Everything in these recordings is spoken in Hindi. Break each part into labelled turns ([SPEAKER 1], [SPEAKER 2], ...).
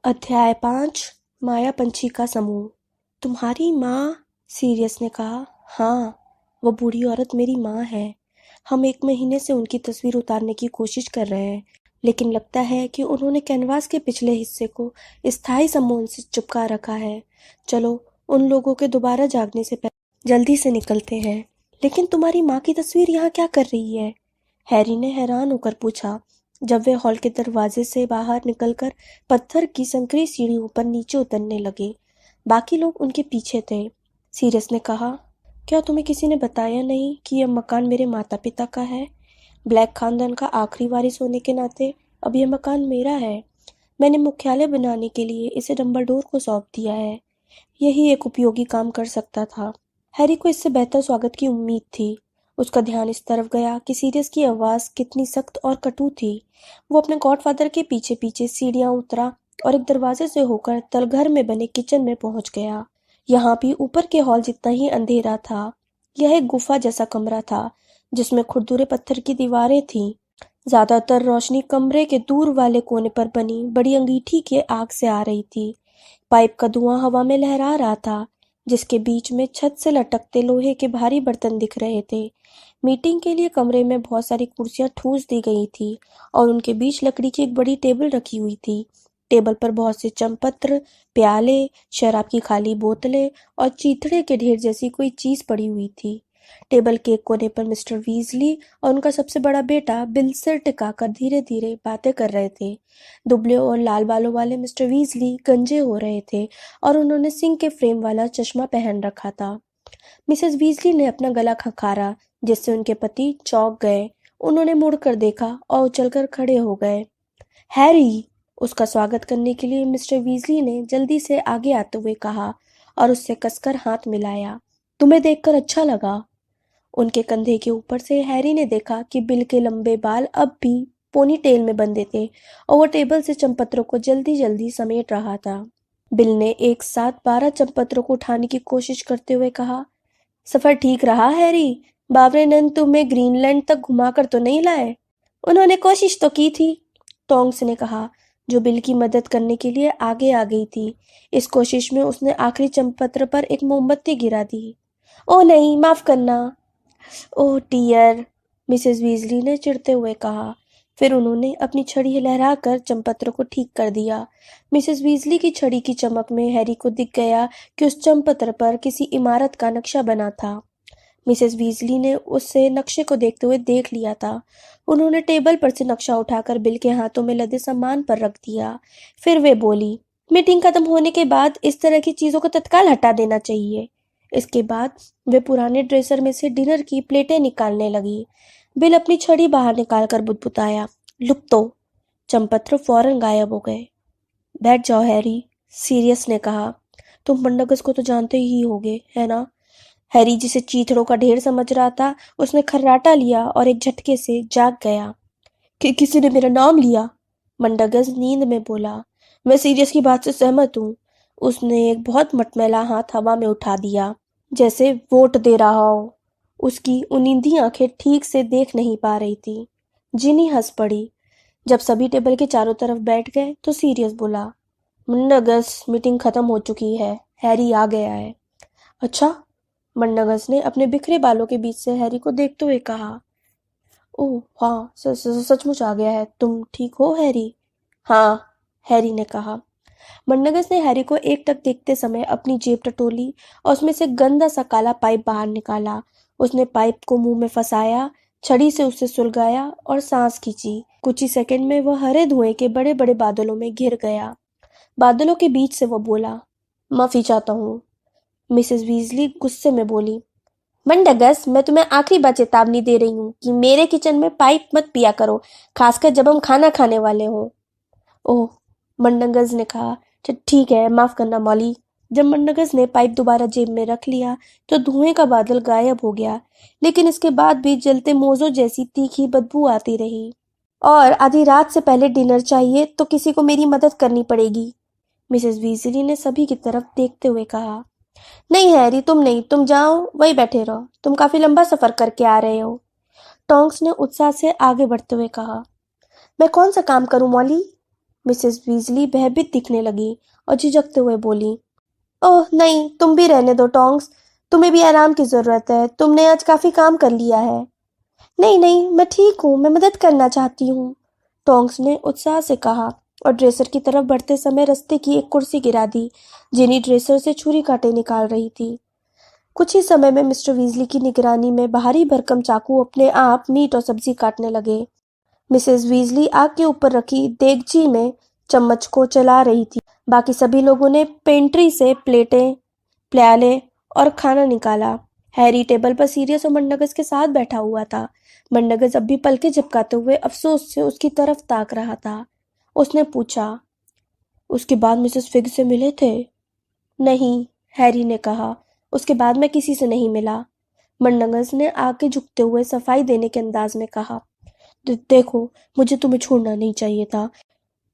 [SPEAKER 1] अध्याय 5 माया पंछी का समूह। तुम्हारी माँ? सीरियस ने कहा। हाँ, वो बूढ़ी औरत मेरी माँ है। हम 1 महीने से उनकी तस्वीर उतारने की कोशिश कर रहे हैं, लेकिन लगता है कि उन्होंने कैनवास के पिछले हिस्से को स्थायी समूह से चिपका रखा है। चलो, उन लोगों के दोबारा जागने से पहले जल्दी से निकलते हैं। लेकिन तुम्हारी माँ की तस्वीर यहाँ क्या कर रही है? हैरी ने हैरान होकर पूछा जब वे हॉल के दरवाजे से बाहर निकलकर पत्थर की संकरी सीढ़ियों पर नीचे उतरने लगे। बाकी लोग उनके पीछे थे। सीरियस ने कहा, क्या तुम्हें किसी ने बताया नहीं कि यह मकान मेरे माता पिता का है? ब्लैक खानदान का आखिरी वारिस होने के नाते अब यह मकान मेरा है। मैंने मुख्यालय बनाने के लिए इसे डम्बलडोर को सौंप दिया है। यही एक उपयोगी काम कर सकता था। हैरी को इससे बेहतर स्वागत की उम्मीद थी। उसका ध्यान इस तरफ गया कि सीरियस की आवाज़ कितनी सख्त और कटु थी। वो अपने गॉडफादर के पीछे पीछे सीढ़ियाँ उतरा और एक दरवाजे से होकर तलघर में बने किचन में पहुंच गया। यहाँ भी ऊपर के हॉल जितना ही अंधेरा था। यह एक गुफा जैसा कमरा था जिसमें खुरदुरे पत्थर की दीवारें थीं। ज्यादातर रोशनी कमरे के दूर वाले कोने पर बनी बड़ी अंगीठी की आग से आ रही थी। पाइप का धुआं हवा में लहरा रहा था, जिसके बीच में छत से लटकते लोहे के भारी बर्तन दिख रहे थे। मीटिंग के लिए कमरे में बहुत सारी कुर्सियां ठूस दी गई थी और उनके बीच लकड़ी की एक बड़ी टेबल रखी हुई थी। टेबल पर बहुत से चमपत्र, प्याले, शराब की खाली बोतलें और चीथड़े के ढेर जैसी कोई चीज पड़ी हुई थी। टेबल के एक कोने पर मिस्टर वीजली और उनका सबसे बड़ा बेटा बिल सिर टिकाकर धीरे धीरे बातें कर रहे थे। दुबले और लाल बालों वाले मिस्टर वीजली गंजे हो रहे थे और उन्होंने सिंह के फ्रेम वाला चश्मा पहन रखा था। मिसेस वीजली ने अपना गला खंखारा, जिससे उनके पति चौंक गए। उन्होंने मुड़कर देखा और उछलकर खड़े हो गए। हैरी! उसका स्वागत करने के लिए मिस्टर वीजली ने जल्दी से आगे आते हुए कहा और उससे कसकर हाथ मिलाया। तुम्हें देखकर अच्छा लगा। उनके कंधे के ऊपर से हैरी ने देखा कि बिल के लंबे बाल अब भी पोनी टेल में बंधे थे और वो टेबल से चमपत्रों को जल्दी जल्दी समेट रहा था। बिल ने एक साथ 12 चमपत्रों को उठाने की कोशिश करते हुए कहा, सफर ठीक रहा हैरी? बावरे नंद तुम्हें ग्रीनलैंड तक घुमाकर तो नहीं लाए? उन्होंने कोशिश तो की थी, टोंग्स ने कहा, जो बिल की मदद करने के लिए आगे आ गई थी। इस कोशिश में उसने आखिरी चमपत्र पर एक मोमबत्ती गिरा दी। ओ नहीं, माफ करना। ओह डियर, मिसेस वीजली ने चिढ़ते हुए कहा। फिर उन्होंने अपनी छड़ी लहराकर चमपत्र को ठीक कर दिया। मिसेस वीजली की छड़ी की चमक में हैरी को दिख गया कि उस चमपत्र पर किसी इमारत का नक्शा बना था। मिसेस वीजली ने उससे नक्शे को देखते हुए देख लिया था। उन्होंने टेबल पर से नक्शा उठाकर बिल के हाथों में लदे सामान पर रख दिया। फिर वे बोली, मीटिंग खत्म होने के बाद इस तरह की चीजों को तत्काल हटा देना चाहिए। इसके बाद वे पुराने ड्रेसर में से डिनर की प्लेटें निकालने लगी। बिल अपनी छड़ी बाहर निकालकर बुदबुदाया, लुक तो। चमपत्र फौरन गायब हो गए। बैठ जाओ हैरी, सीरियस ने कहा। तुम बंडगस को तो जानते ही होगे, है ना? हैरी, जिसे चीथड़ों का ढेर समझ रहा था, उसने खर्राटा लिया और एक झटके से जाग गया। कि किसी ने मेरा नाम लिया? मंडगस नींद में बोला। मैं सीरियस की बात से सहमत हूँ। उसने एक बहुत मटमैला हाथ हवा में उठा दिया, जैसे वोट दे रहा हो। उसकी उनींदी आंखें ठीक से देख नहीं पा रही थी। जिनी हंस पड़ी। जब सभी टेबल के चारों तरफ बैठ गए तो सीरियस बोला, मंडगस, मीटिंग खत्म हो चुकी है। हैरी आ गया है। अच्छा? मंडगस ने अपने बिखरे बालों के बीच से हैरी को देखते हुए कहा। ओह हाँ, सचमुच आ गया है। तुम ठीक हो हैरी? हाँ, हैरी ने कहा। मंडगस ने हैरी को एकटक देखते समय अपनी जेब टटोली और उसमें से गंदा सा काला पाइप बाहर निकाला। उसने पाइप को मुंह में फंसाया, छड़ी से उसे सुलगाया और सांस खींची। कुछ ही सेकंड में वह हरे धुएं के बड़े बड़े बादलों में घिर गया। बादलों के बीच से वह बोला, माफी चाहता हूँ। मिसेस वीजली गुस्से में बोली, मंडगस, मैं तुम्हें आखिरी बार चेतावनी दे रही हूँ कि मेरे किचन में पाइप मत पिया करो, खासकर जब हम खाना खाने वाले हों। ओह, मंडगस ने कहा, ठीक है, माफ करना मॉली। जब मंडगस ने पाइप दोबारा जेब में रख लिया तो धुएं का बादल गायब हो गया, लेकिन इसके बाद भी जलते मोजों जैसी तीखी बदबू आती रही। और आधी रात से पहले डिनर चाहिए तो किसी को मेरी मदद करनी पड़ेगी, मिसेस वीजली ने सभी की तरफ देखते हुए कहा। नहीं हैरी, तुम नहीं, तुम जाओ, वही बैठे रहो। तुम काफी लंबा सफर करके आ रहे हो। टोंक्स ने उत्साह से आगे बढ़ते हुए कहा। मैं कौन सा काम करूं मॉली? मिसेस वीजली भयभीत दिखने लगी और झिझकते हुए बोली, ओह नहीं, तुम भी रहने दो टोंक्स, तुम्हें भी आराम की जरूरत है, तुमने आज काफी काम कर लिया है। नहीं नहीं, मैं ठीक हूँ, मैं मदद करना चाहती हूँ, टोंक्स ने उत्साह से कहा और ड्रेसर की तरफ बढ़ते समय रास्ते की एक कुर्सी गिरा दी। जिनी ड्रेसर से छुरी कांटे निकाल रही थी। कुछ ही समय में मिस्टर वीजली की निगरानी में भारी भरकम चाकू अपने आप मीट और सब्जी काटने लगे। मिसेस वीजली आग के ऊपर रखी देगची में चम्मच को चला रही थी। बाकी सभी लोगों ने पेंट्री से प्लेटें, प्याले और खाना निकाला। हैरी टेबल पर सीरियस और मंडगस के साथ बैठा हुआ था। मंडगस अब भी पलके झपकाते हुए अफसोस से उसकी तरफ ताक रहा था। उसने पूछा, उसके बाद मिसेस फिग से मिले थे? नहीं, हैरी ने कहा, उसके बाद मैं किसी से नहीं मिला। मंडगस ने आगे झुकते हुए सफाई देने के अंदाज में कहा, देखो, मुझे तुम्हें छोड़ना नहीं चाहिए था,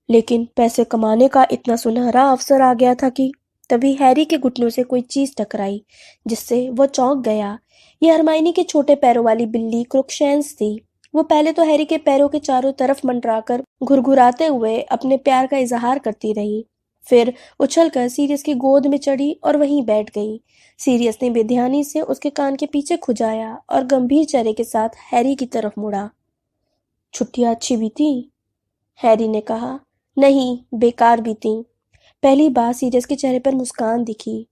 [SPEAKER 1] लेकिन पैसे कमाने का इतना सुनहरा अवसर आ गया था कि तभी हैरी के घुटनों से कोई चीज टकराई, जिससे वो चौंक गया। ये हरमाइनी के छोटे पैरों वाली बिल्ली क्रुक्शैंस थी। वो पहले तो हैरी के पैरों के चारों तरफ मंडराकर घुरघुराते हुए अपने प्यार का इजहार करती रही, फिर उछलकर सीरियस की गोद में चढ़ी और वहीं बैठ गई। सीरियस ने बेध्यानी से उसके कान के पीछे खुजाया और गंभीर चेहरे के साथ हैरी की तरफ मुड़ा। छुट्टियां अच्छी बीती? हैरी ने कहा। नहीं, बेकार बीती। पहली बार सीरियस के चेहरे पर मुस्कान दिखी।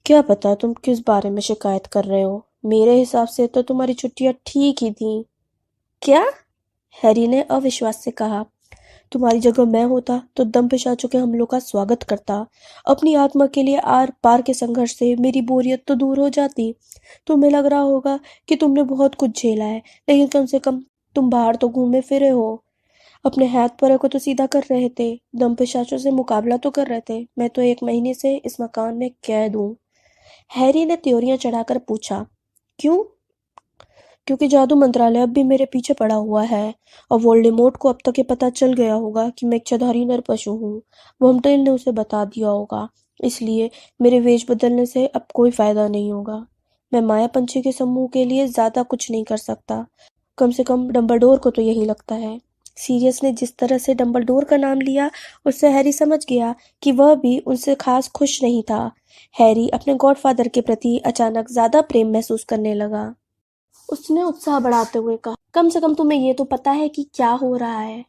[SPEAKER 1] क्या पता तुम किस बारे में शिकायत कर रहे हो, मेरे हिसाब से तो तुम्हारी छुट्टियां ठीक ही थी। क्या? हैरी ने अविश्वास से कहा। तुम्हारी जगह मैं होता तो दम पिशाचों के हमलों का स्वागत करता। अपनी आत्मा के लिए आर पार के संघर्ष से मेरी बोरियत तो दूर हो जाती। तुम्हें लग रहा होगा कि तुमने बहुत कुछ झेला है, लेकिन कम से कम तुम बाहर तो घूमे फिरे हो। अपने हाथ पैरों को तो सीधा कर रहे थे, दम पिशाचों से मुकाबला तो कर रहे थे। मैं तो 1 महीने से इस मकान में कैद हूँ। हैरी ने त्योरियां चढ़ाकर पूछा, क्यों? क्योंकि जादू मंत्रालय अब भी मेरे पीछे पड़ा हुआ है, और वोल्डेमॉर्ट को अब तक ये पता चल गया होगा कि मैं इच्छाधारी नरपशु हूँ। वोम्टेल ने उसे बता दिया होगा, इसलिए मेरे वेश बदलने से अब कोई फायदा नहीं होगा। मैं माया पंछी के समूह के लिए ज्यादा कुछ नहीं कर सकता, कम से कम डम्बलडोर को तो यही लगता है। सीरियस ने जिस तरह से डम्बलडोर का नाम लिया, उससे हैरी समझ गया कि वह भी उनसे खास खुश नहीं था। हैरी अपने गॉडफादर के प्रति अचानक ज्यादा प्रेम महसूस करने लगा। उसने उत्साह बढ़ाते हुए कहा, कम से कम तुम्हें ये तो पता है कि क्या हो रहा है।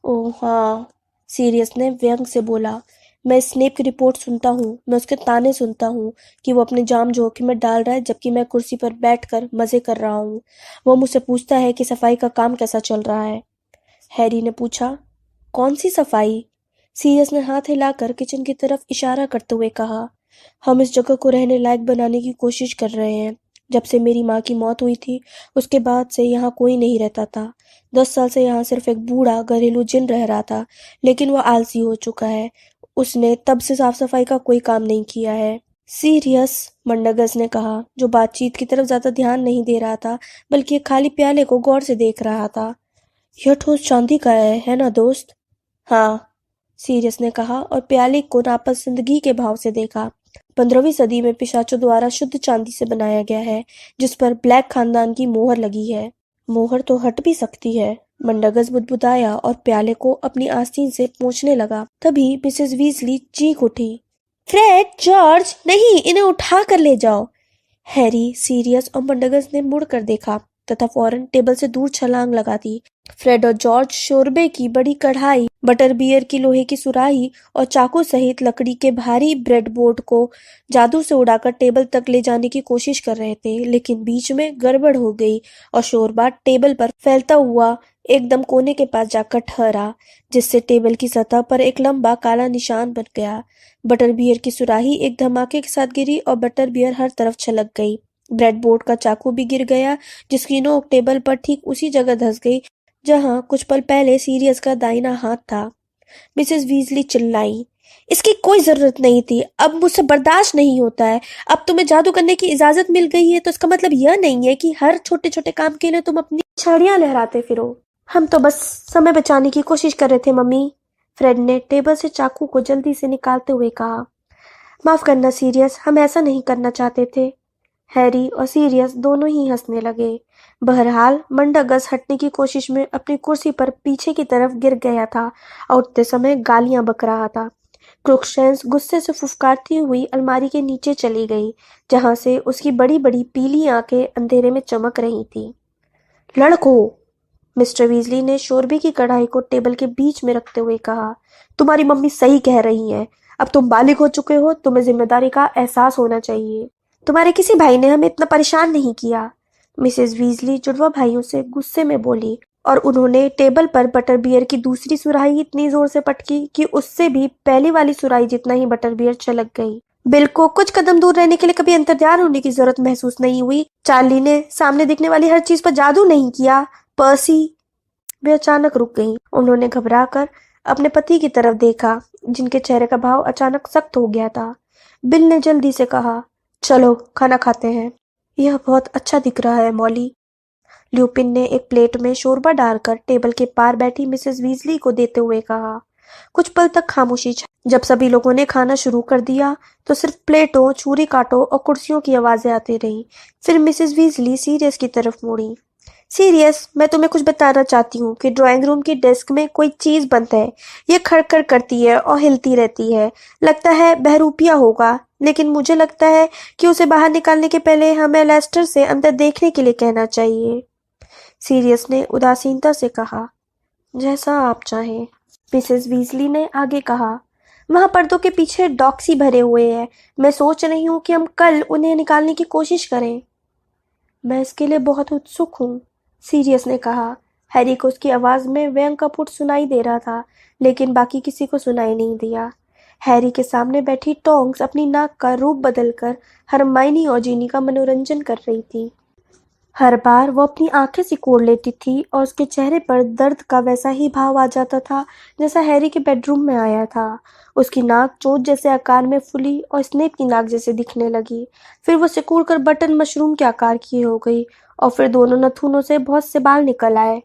[SPEAKER 1] ओह हाँ, सीरियस ने व्यंग से बोला। मैं स्नेप की रिपोर्ट सुनता हूँ, मैं उसके ताने सुनता हूँ कि वो अपने जान जोखिम में डाल रहा है, जबकि मैं कुर्सी पर बैठकर मजे कर रहा हूँ। वो मुझसे पूछता है कि सफाई का काम कैसा चल रहा है। हैरी ने पूछा, कौन सी सफाई? सीरियस ने हाथ हिलाकर किचन की तरफ इशारा करते हुए कहा, हम इस जगह को रहने लायक बनाने की कोशिश कर रहे हैं। जब से मेरी माँ की मौत हुई थी, उसके बाद से यहाँ कोई नहीं रहता था। 10 साल से यहाँ सिर्फ एक बूढ़ा घरेलू जिन रह रहा था, लेकिन वो आलसी हो चुका है। उसने तब से साफ सफाई का कोई काम नहीं किया है। सीरियस, मंडगस ने कहा, जो बातचीत की तरफ ज्यादा ध्यान नहीं दे रहा था, बल्कि एक खाली प्याले को गौर से देख रहा था। यह ठोस चांदी का है ना दोस्त? हाँ, सीरियस ने कहा और प्याले को नापसंदगी के भाव से देखा। 15वीं सदी में पिशाचों द्वारा शुद्ध चांदी से बनाया गया है, जिस पर ब्लैक खानदान की मोहर लगी है। मोहर तो हट भी सकती है। मंडगस बुदबुदाया और प्याले को अपनी आस्तीन से पोंछने लगा। तभी मिसेस वीजली चीख उठी, फ्रेड, जॉर्ज, नहीं, इन्हें उठा कर ले जाओ। हैरी, सीरियस और मंडगस ने मुड़कर देखा तथा फौरन टेबल से दूर छलांग लगा दी। फ्रेड और जॉर्ज शोरबे की बड़ी कढ़ाई, बटर बियर की लोहे की सुराही और चाकू सहित लकड़ी के भारी ब्रेड बोर्ड को जादू से उड़ाकर टेबल तक ले जाने की कोशिश कर रहे थे, लेकिन बीच में गड़बड़ हो गई और शोरबा टेबल पर फैलता हुआ एकदम कोने के पास जाकर ठहरा, जिससे टेबल की सतह पर एक लंबा काला निशान बन गया। बटर बियर की सुराही एक धमाके के साथ गिरी और बटर बियर हर तरफ छलक गई। ब्रेड बोर्ड का चाकू भी गिर गया, जिसकी नोक टेबल पर ठीक उसी जगह धंस गई जहां कुछ पल पहले सीरियस का दाहिना हाथ था। मिसेस वीजली चिल्लाई, इसकी कोई जरूरत नहीं थी, अब मुझसे बर्दाश्त नहीं होता है। अब तुम्हें जादू करने की इजाजत मिल गई है, तो इसका मतलब यह नहीं है कि हर छोटे छोटे काम के लिए तुम अपनी छड़ियां लहराते फिरो। हम तो बस समय बचाने की कोशिश कर रहे थे मम्मी, फ्रेड ने टेबल से चाकू को जल्दी से निकालते हुए कहा। माफ करना सीरियस, हम ऐसा नहीं करना चाहते थे। हैरी और सीरियस दोनों ही हंसने लगे। बहरहाल मंडगस हटने की कोशिश में अपनी कुर्सी पर पीछे की तरफ गिर गया था और उठते समय गालियां बक रहा था। क्रुक्शंस गुस्से से फुफकारती हुई अलमारी के नीचे चली गई, जहां से उसकी बड़ी बड़ी पीली आंखें अंधेरे में चमक रही थी। लड़कों, मिस्टर वीजली ने शोरबे की कढ़ाई को टेबल के बीच में रखते हुए कहा, तुम्हारी मम्मी सही कह रही है। अब तुम बालिग हो चुके हो, तुम्हें जिम्मेदारी का एहसास होना चाहिए। तुम्हारे किसी भाई ने हमें इतना परेशान नहीं किया, मिसेस वीजली जुड़वा भाइयों से गुस्से में बोली, और उन्होंने टेबल पर बटर बियर की दूसरी सुराही इतनी जोर से पटकी कि उससे भी पहली वाली सुराही जितना ही बटर बियर छलक गई। बिल को कुछ कदम दूर रहने के लिए कभी अंतर्ध्यान होने की जरूरत महसूस नहीं हुई। चार्ली ने सामने दिखने वाली हर चीज पर जादू नहीं किया। पर्सी, वे अचानक रुक गईं। उन्होंने घबराकर अपने पति की तरफ देखा, जिनके चेहरे का भाव अचानक सख्त हो गया था। बिल ने जल्दी से कहा, चलो खाना खाते हैं। यह बहुत अच्छा दिख रहा है मॉली। ल्यूपिन ने एक प्लेट में शोरबा डालकर टेबल के पार बैठी मिसेस वीजली को देते हुए कहा। कुछ पल तक खामोशी छाई। जब सभी लोगों ने खाना शुरू कर दिया तो सिर्फ प्लेटों, छुरी कांटों और कुर्सियों की आवाजें आती रहीं। फिर मिसेस वीजली सीरियस की तरफ मुड़ी। सीरियस, मैं तुम्हें कुछ बताना चाहती हूँ कि ड्राइंग रूम की डेस्क में कोई चीज बंद है। ये खड़खड़ करती है और हिलती रहती है। लगता है बहरूपिया होगा, लेकिन मुझे लगता है कि उसे बाहर निकालने के पहले हमें लेस्टर से अंदर देखने के लिए कहना चाहिए। सीरियस ने उदासीनता से कहा, जैसा आप चाहें। मिसेस वीजली ने आगे कहा, वहां पर्दों के पीछे डॉक्सी भरे हुए हैं। मैं सोच रही हूँ कि हम कल उन्हें निकालने की कोशिश करें। मैं इसके लिए बहुत उत्सुक हूँ, सीरियस ने कहा। हैरी को उसकी आवाज में व्यंग का पुट सुनाई दे रहा था, लेकिन बाकी किसी को सुनाई नहीं दिया। हैरी के सामने बैठी टोंक्स अपनी नाक का रूप बदलकर हरमाइनी और जीनी का मनोरंजन कर रही थी। हर बार वो अपनी आंखें सिकोड़ लेती थी और उसके चेहरे पर दर्द का वैसा ही भाव आ जाता था जैसा हैरी के बेडरूम में आया था। उसकी नाक चोट जैसे आकार में फूली और स्नेप की नाक जैसे दिखने लगी। फिर वो सिकुड़ कर बटन मशरूम के आकार की हो गई और फिर दोनों नथुनों से बहुत से बाल निकल आए।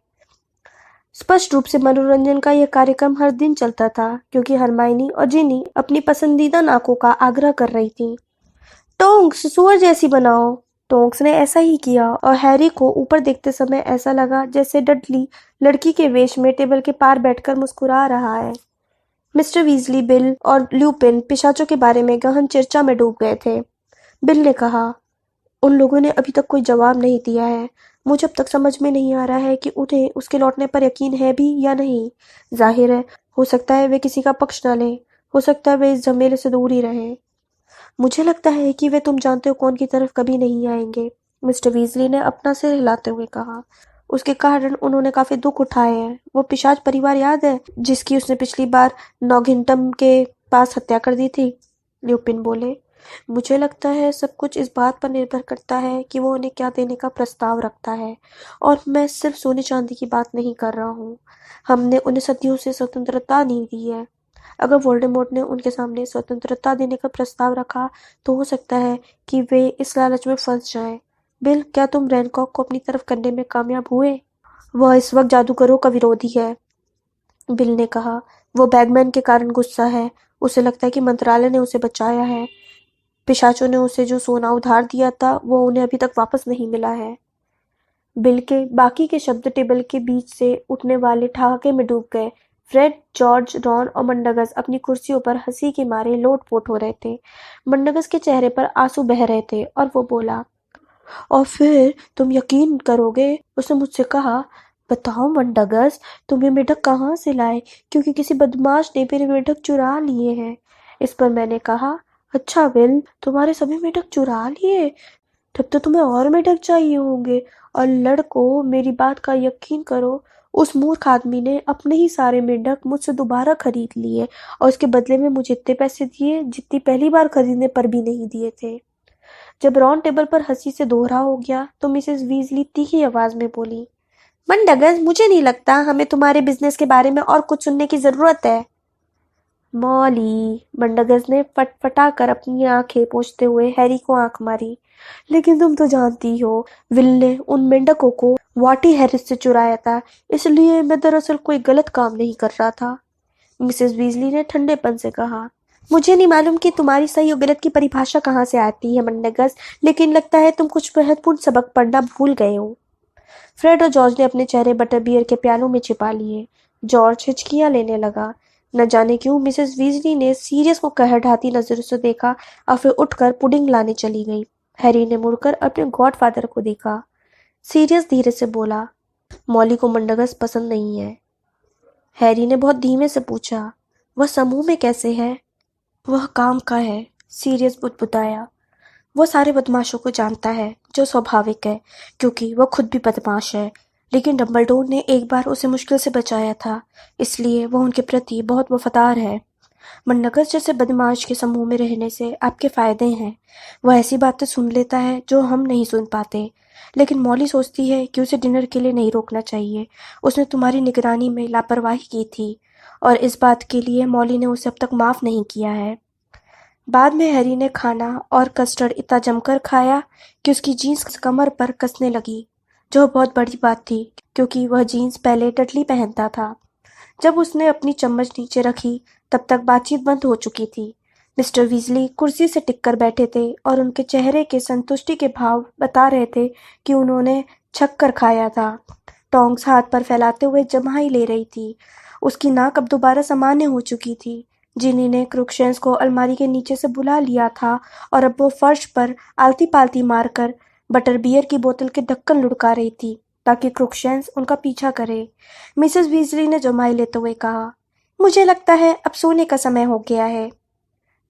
[SPEAKER 1] स्पष्ट रूप से मनोरंजन का यह कार्यक्रम हर दिन चलता था, क्योंकि हरमाइनी और जिनी अपनी पसंदीदा नाकों का आग्रह कर रही थी। टोंक्स सुअर जैसी बनाओ। टोंक्स ने ऐसा ही किया और हैरी को ऊपर देखते समय ऐसा लगा जैसे डडली लड़की के वेश में टेबल के पार बैठकर मुस्कुरा रहा है। मिस्टर वीजली, बिल और ल्यूपिन पिशाचों के बारे में गहन चर्चा में डूब गए थे। बिल ने कहा, उन लोगों ने अभी तक कोई जवाब नहीं दिया है। मुझे अब तक समझ में नहीं आ रहा है कि उन्हें उसके लौटने पर यकीन है भी या नहीं। जाहिर है, हो सकता है वे किसी का पक्ष न लें। हो सकता है वे इस झमेले से दूर ही रहें। मुझे लगता है कि वे तुम जानते हो कौन की तरफ कभी नहीं आएंगे, मिस्टर वीजली ने अपना सिर हिलाते हुए कहा। उसके कारण उन्होंने काफी दुख उठाए हैं। वो पिशाच परिवार याद है जिसकी उसने पिछली बार नॉगिनटम के पास हत्या कर दी थी? ल्यूपिन बोले। मुझे लगता है सब कुछ इस बात पर निर्भर करता है कि वो उन्हें क्या देने का प्रस्ताव रखता है, और मैं सिर्फ सोने चांदी की बात नहीं कर रहा हूँ। हमने उन्हें सदियों से स्वतंत्रता नहीं दी है। अगर वोल्डेमॉर्ट ने उनके सामने स्वतंत्रता देने का प्रस्ताव रखा तो हो सकता है कि वे इस लालच में फंस जाएं। बिल, क्या तुम रैनकॉक को अपनी तरफ करने में कामयाब हुए? वह इस वक्त जादूगरों का विरोधी है, बिल ने कहा। वो बैगमैन के कारण गुस्सा है। उसे लगता है कि मंत्रालय ने उसे बचाया है। पिशाचों ने उसे जो सोना उधार दिया था वो उन्हें अभी तक वापस नहीं मिला है। बिल के बाकी के शब्द टेबल के बीच से उठने वाले ठहाके में डूब गए। फ्रेड, जॉर्ज, रॉन और मंडगस अपनी कुर्सियों पर हंसी के मारे लोट-पोट हो रहे थे। मंडगस के चेहरे पर आंसू बह रहे थे और वो बोला, और फिर तुम यकीन करोगे, उसने मुझसे कहा, बताओ मंडगस, तुम ये मेढक कहाँ से लाए, क्योंकि किसी बदमाश ने मेरे मेढक चुरा लिए हैं। इस पर मैंने कहा, अच्छा विल, तुम्हारे सभी मेढक चुरा लिए? तब तो तुम्हें और मेढक चाहिए होंगे। और लड़कों, मेरी बात का यकीन करो, उस मूर्ख आदमी ने अपने ही सारे मेंढक मुझसे दोबारा खरीद लिए और उसके बदले में मुझे इतने पैसे दिए जितनी पहली बार खरीदने पर भी नहीं दिए थे। जब रॉन टेबल पर हंसी से दोहरा हो गया तो मिसेस वीजली तीखी आवाज में बोली, मंडगस, मुझे नहीं लगता हमें तुम्हारे बिजनेस के बारे में और कुछ सुनने की जरूरत है। मॉली, मंडगस ने फटफटा कर अपनी आंखें पोंछते हुए हैरी को आंख मारी। लेकिन तुम तो जानती हो, विल ने उन मेंढकों को वाटी हैरिस से चुराया था, इसलिए मैं दरअसल कोई गलत काम नहीं कर रहा था, मिसेस वीजली ने ठंडेपन से कहा। मुझे नहीं मालूम कि तुम्हारी सही और गलत की परिभाषा कहाँ से आती है मंडगस, लेकिन लगता है तुम कुछ महत्वपूर्ण सबक पढ़ना भूल गए हो। फ्रेड और जॉर्ज ने अपने चेहरे बटर बियर के प्यालों में छिपा लिए। जॉर्ज हिचकियां लेने लगा। न जाने क्यों मिसेस वीजली ने सीरियस को कहरढाती नजरों से देखा और फिर उठकर पुडिंग लाने चली गई। हैरी ने मुड़कर अपने गॉडफादर को देखा। सीरियस धीरे से बोला, मॉली को मंडगस पसंद नहीं है। हैरी ने बहुत धीमे से पूछा, वह समूह में कैसे है? वह काम का है, सीरियस बुदबुदाया। वो सारे बदमाशों को जानता है, जो स्वाभाविक है, क्योंकि वह खुद भी बदमाश है। लेकिन डम्बलडोर ने एक बार उसे मुश्किल से बचाया था, इसलिए वह उनके प्रति बहुत वफादार है। मंडगस जैसे बदमाश के समूह में रहने से आपके फायदे हैं। वह ऐसी बातें सुन लेता है जो हम नहीं सुन पाते। लेकिन मॉली सोचती है कि उसे डिनर के लिए नहीं रोकना चाहिए। उसने तुम्हारी निगरानी में लापरवाही की थी और इस बात के लिए मॉली ने उसे अब तक माफ नहीं किया है। बाद में हैरी ने खाना और कस्टर्ड इतना जमकर खाया कि उसकी जीन्स कमर पर कसने लगी, जो बहुत बड़ी बात थी क्योंकि वह जीन्स पहले डडली पहनता था। जब उसने अपनी चम्मच नीचे रखी तब तक बातचीत बंद हो चुकी थी। मिस्टर वीजली कुर्सी से टिककर बैठे थे और उनके चेहरे के संतुष्टि के भाव बता रहे थे कि उन्होंने छक कर खाया था। टोंग्स हाथ पर फैलाते हुए जम्हाई ले रही थी। उसकी नाक अब दोबारा सामान्य हो चुकी थी। जिनी ने क्रुक्शंस को अलमारी के नीचे से बुला लिया था और अब वो फर्श पर आलती-पालती मारकर बटर बियर की बोतल के ढक्कन लुढ़का रही थी ताकि क्रुक्शंस उनका पीछा करे। मिसेस वीजली ने जमाई लेते हुए कहा, मुझे लगता है अब सोने का समय हो गया है।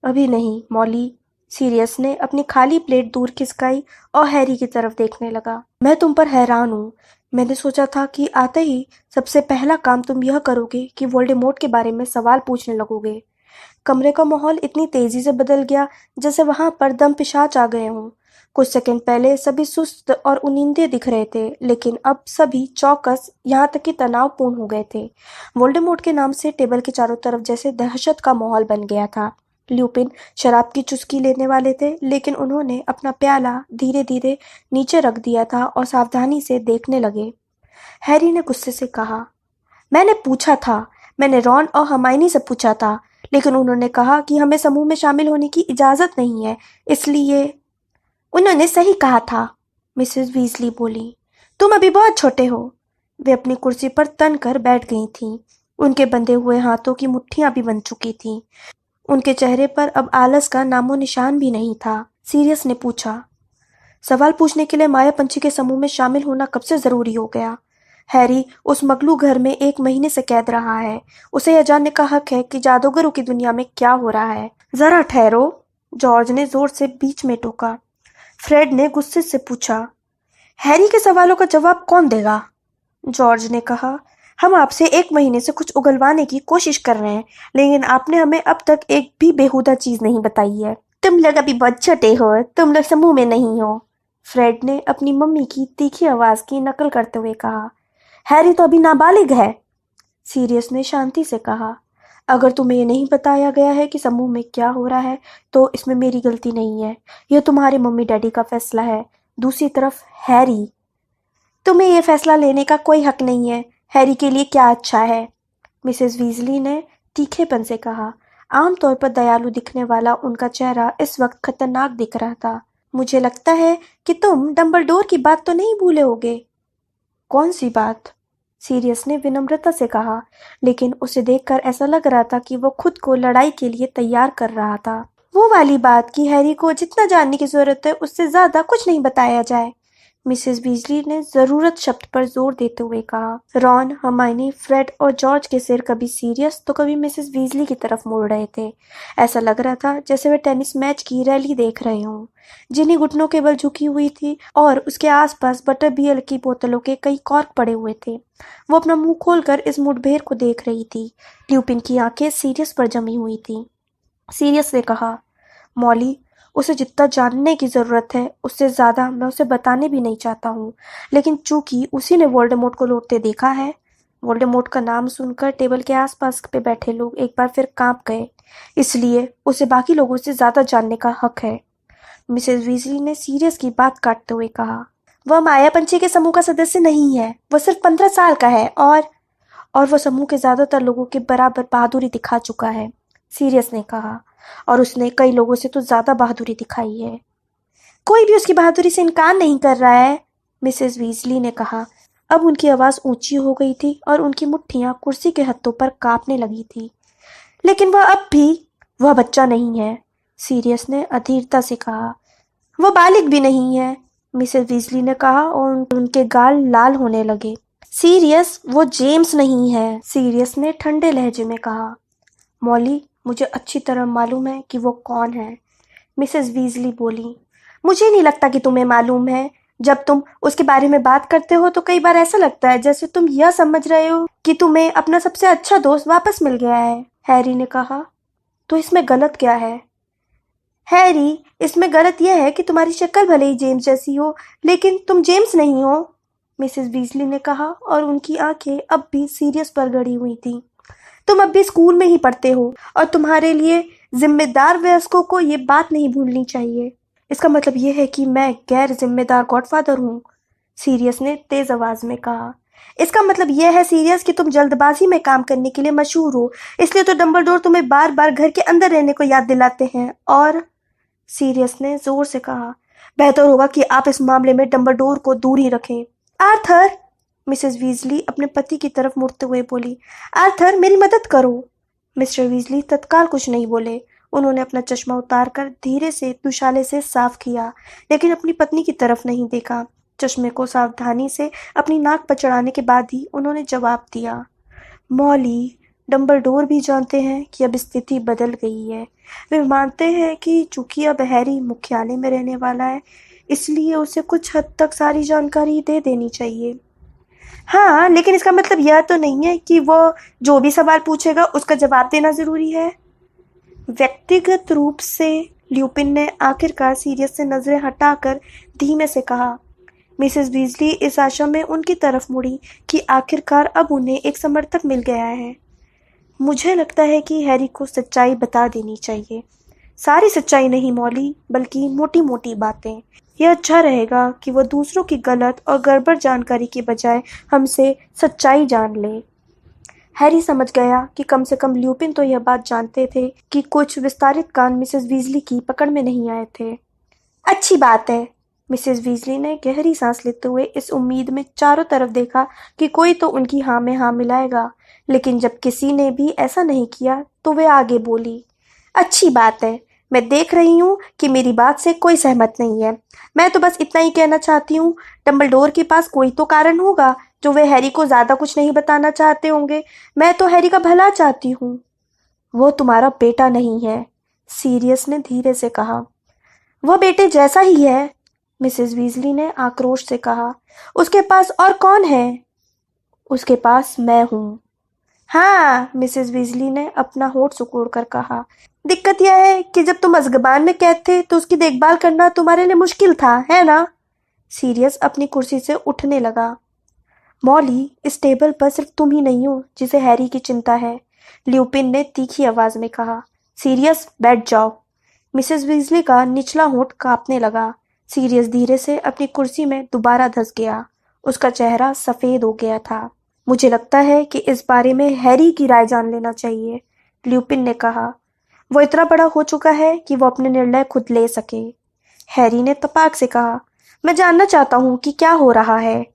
[SPEAKER 1] अभी नहीं, मॉली। सीरियस ने अपनी खाली प्लेट दूर खिसकाई और हैरी की तरफ देखने लगा। मैं तुम पर हैरान हूँ। मैंने सोचा था कि आते ही सबसे पहला काम तुम यह करोगे कि वोल्डेमॉर्ट के बारे में सवाल पूछने लगोगे। कमरे का माहौल इतनी तेजी से बदल गया जैसे वहां पर दम पिशाच आ गए हों। कुछ सेकंड पहले सभी सुस्त और उनिंदे दिख रहे थे, लेकिन अब सभी चौकस, यहाँ तक कि तनावपूर्ण हो गए थे। वोल्डेमॉर्ट के नाम से टेबल के चारों तरफ जैसे दहशत का माहौल बन गया था। ल्यूपिन शराब की चुस्की लेने वाले थे, लेकिन उन्होंने अपना प्याला धीरे धीरे नीचे रख दिया था और सावधानी से देखने लगे। हैरी ने गुस्से से कहा, मैंने पूछा था, मैंने रॉन और हर्माइनी से पूछा था, लेकिन उन्होंने कहा कि हमें समूह में शामिल होने की इजाजत नहीं है, इसलिए। उन्होंने सही कहा था, मिसेस वीजली बोली। तुम अभी बहुत छोटे हो। वे अपनी कुर्सी पर तन कर बैठ गई थीं। उनके बंधे हुए हाथों की मुट्ठियां भी बंध चुकी थीं। उनके चेहरे पर अब आलस का नामो निशान भी नहीं था। सीरियस ने पूछा, सवाल पूछने के लिए माया पंछी के समूह में शामिल होना कब से जरूरी हो गया? हैरी उस मगलू घर में 1 महीने से कैद रहा है। उसे यह जानने का हक है कि जादूगरों की दुनिया में क्या हो रहा है। जरा ठहरो, जॉर्ज ने जोर से बीच में टोका। फ्रेड ने गुस्से से पूछा, हैरी के सवालों का जवाब कौन देगा? जॉर्ज ने कहा, हम आपसे 1 महीने से कुछ उगलवाने की कोशिश कर रहे हैं, लेकिन आपने हमें अब तक एक भी बेहुदा चीज नहीं बताई है। तुम लोग अभी बहुत छोटे हो, तुम लोग समूह में नहीं हो, फ्रेड ने अपनी मम्मी की तीखी आवाज की नकल करते हुए कहा। हैरी तो अभी नाबालिग है, सीरियस ने शांति से कहा। अगर तुम्हें ये नहीं बताया गया है कि समूह में क्या हो रहा है, तो इसमें मेरी गलती नहीं है। यह तुम्हारे मम्मी डैडी का फैसला है। दूसरी तरफ हैरी, तुम्हें यह फैसला लेने का कोई हक नहीं है। हैरी के लिए क्या अच्छा है, मिसेस वीजली ने तीखेपन से कहा। आमतौर पर दयालु दिखने वाला उनका चेहरा इस वक्त खतरनाक दिख रहा था। मुझे लगता है कि तुम डम्बलडोर की बात तो नहीं भूले होगे। कौन सी बात? सीरियस ने विनम्रता से कहा, लेकिन उसे देखकर ऐसा लग रहा था कि वो खुद को लड़ाई के लिए तैयार कर रहा था। वो वाली बात कि हैरी को जितना जानने की जरूरत है उससे ज्यादा कुछ नहीं बताया जाए, मिसेस बीजली ने जरूरत शब्द पर जोर देते हुए कहा। रॉन, हर्माइनी, फ्रेड और जॉर्ज के सिर कभी सीरियस तो कभी मिसेस बीजली की तरफ मुड़ रहे थे। ऐसा लग रहा था जैसे वे टेनिस मैच की रैली देख रहे हों। जिन्हीं घुटनों के बल झुकी हुई थी और उसके आसपास बटर बियर की बोतलों के कई कॉर्क पड़े हुए थे। वो अपना मुंह खोलकर इस मुठभेड़ को देख रही थी। ल्यूपिन की आंखें सीरियस पर जमी हुई थी। सीरियस ने कहा, मॉली, उसे जितना जानने की जरूरत है उससे ज्यादा मैं उसे बताने भी नहीं चाहता हूँ, लेकिन चूंकि उसी ने वोल्डेमॉर्ट को लौटते देखा है। वोल्डेमॉर्ट का नाम सुनकर टेबल के आसपास पे बैठे लोग एक बार फिर कांप गए, इसलिए उसे बाकी लोगों से ज्यादा जानने का हक है, मिसेस वीजली ने सीरियस की बात काटते हुए कहा। वह माया पंछी के समूह का सदस्य नहीं है, वह सिर्फ 15 साल का है और वह समूह के ज्यादातर लोगों के बराबर बहादुरी दिखा चुका है, सीरियस ने कहा। और उसने कई लोगों से तो ज्यादा बहादुरी दिखाई है। कोई भी उसकी बहादुरी से इनकार नहीं कर रहा है, मिसेस वीजली ने कहा। अब उनकी आवाज ऊंची हो गई थी और उनकी मुट्ठियां कुर्सी के हत्थों पर कांपने लगी थी। लेकिन वह बच्चा नहीं है, सीरियस ने अधीरता से कहा। वो बालिग भी नहीं है, मिसेस वीजली ने कहा और उनके गाल लाल होने लगे। सीरियस, वो जेम्स नहीं है, सीरियस ने ठंडे लहजे में कहा। मॉली, मुझे अच्छी तरह मालूम है कि वो कौन है, मिसेस वीजली बोली। मुझे नहीं लगता कि तुम्हें मालूम है। जब तुम उसके बारे में बात करते हो तो कई बार ऐसा लगता है जैसे तुम यह समझ रहे हो कि तुम्हें अपना सबसे अच्छा दोस्त वापस मिल गया है, हैरी ने कहा। तो इसमें गलत क्या है? हैरी, इसमें गलत यह है कि तुम्हारी शक्ल भले ही जेम्स जैसी हो, लेकिन तुम जेम्स नहीं हो, मिसेस बीजली ने कहा और उनकी आंखें अब भी सीरियस पर गड़ी हुई थी। तुम अब भी स्कूल में ही पढ़ते हो और तुम्हारे लिए जिम्मेदार वयस्कों को ये बात नहीं भूलनी चाहिए। इसका मतलब यह है कि मैं गैर जिम्मेदार गॉडफादर हूँ, सीरियस ने तेज आवाज में कहा। इसका मतलब यह है सीरियस कि तुम जल्दबाजी में काम करने के लिए मशहूर हो, इसलिए तो डंबलडोर तुम्हें बार बार घर के अंदर रहने को याद दिलाते हैं। और सीरियस ने जोर से कहा, बेहतर होगा कि आप इस मामले में डंबलडोर को दूर ही रखें। आर्थर, मिसेस वीजली अपने पति की तरफ मुड़ते हुए बोली। आर्थर, मेरी मदद करो। मिस्टर वीजली तत्काल कुछ नहीं बोले। उन्होंने अपना चश्मा उतारकर धीरे से दुशाले से साफ किया, लेकिन अपनी पत्नी की तरफ नहीं देखा। चश्मे को सावधानी से अपनी नाक पर चढ़ाने के बाद ही उन्होंने जवाब दिया, मॉली, डंबलडोर भी जानते हैं कि अब स्थिति बदल गई है। वे मानते हैं कि चूंकि अब हैरी मुख्यालय में रहने वाला है, इसलिए उसे कुछ हद तक सारी जानकारी दे देनी चाहिए। हाँ, लेकिन इसका मतलब यह तो नहीं है कि वो जो भी सवाल पूछेगा उसका जवाब देना जरूरी है। व्यक्तिगत रूप से, ल्यूपिन ने आखिरकार सीरियस से नजरें हटाकर धीमे से कहा। मिसेस बीजली इस आशा में उनकी तरफ मुड़ी कि आखिरकार अब उन्हें एक समर्थक मिल गया है। मुझे लगता है कि हैरी को सच्चाई बता देनी चाहिए। सारी सच्चाई नहीं मॉली, बल्कि मोटी मोटी बातें। यह अच्छा रहेगा कि वह दूसरों की गलत और गड़बड़ जानकारी के बजाय हमसे सच्चाई जान ले। हैरी समझ गया कि कम से कम ल्यूपिन तो यह बात जानते थे कि कुछ विस्तारित कान मिसेस वीजली की पकड़ में नहीं आए थे। अच्छी बात है, मिसेस वीजली ने गहरी सांस लेते हुए इस उम्मीद में चारों तरफ देखा कि कोई तो उनकी हाँ में हाँ मिलाएगा, लेकिन जब किसी ने भी ऐसा नहीं किया तो वे आगे बोली। अच्छी बात है, मैं देख रही हूँ कि मेरी बात से कोई सहमत नहीं है। मैं तो बस इतना ही कहना चाहती हूँ, डंबलडोर के पास कोई तो कारण होगा जो वे हैरी को ज्यादा कुछ नहीं बताना चाहते होंगे। मैं तो हैरी का भला चाहती हूँ। वो तुम्हारा बेटा नहीं है, सीरियस ने धीरे से कहा। वह बेटे जैसा ही है, मिसेस वीजली ने आक्रोश से कहा। उसके पास और कौन है? उसके पास मैं हूँ। हाँ, मिसेस वीजली ने अपना होठ सिकोड़कर कहा। दिक्कत यह है कि जब तुम अजगबान में कैद थे तो उसकी देखभाल करना तुम्हारे लिए मुश्किल था, है ना? सीरियस अपनी कुर्सी से उठने लगा। मॉली, इस टेबल पर सिर्फ तुम ही नहीं हो जिसे हैरी की चिंता है, ल्यूपिन ने तीखी आवाज में कहा। सीरियस, बैठ जाओ। मिसेस वीजली का निचला होंठ कांपने लगा। सीरियस धीरे से अपनी कुर्सी में दोबारा धंस गया। उसका चेहरा सफेद हो गया था। मुझे लगता है कि इस बारे में हैरी की राय जान लेना चाहिए, ल्यूपिन ने कहा। वो इतना बड़ा हो चुका है कि वो अपने निर्णय खुद ले सके। हैरी ने तपाक से कहा, मैं जानना चाहता हूँ कि क्या हो रहा है।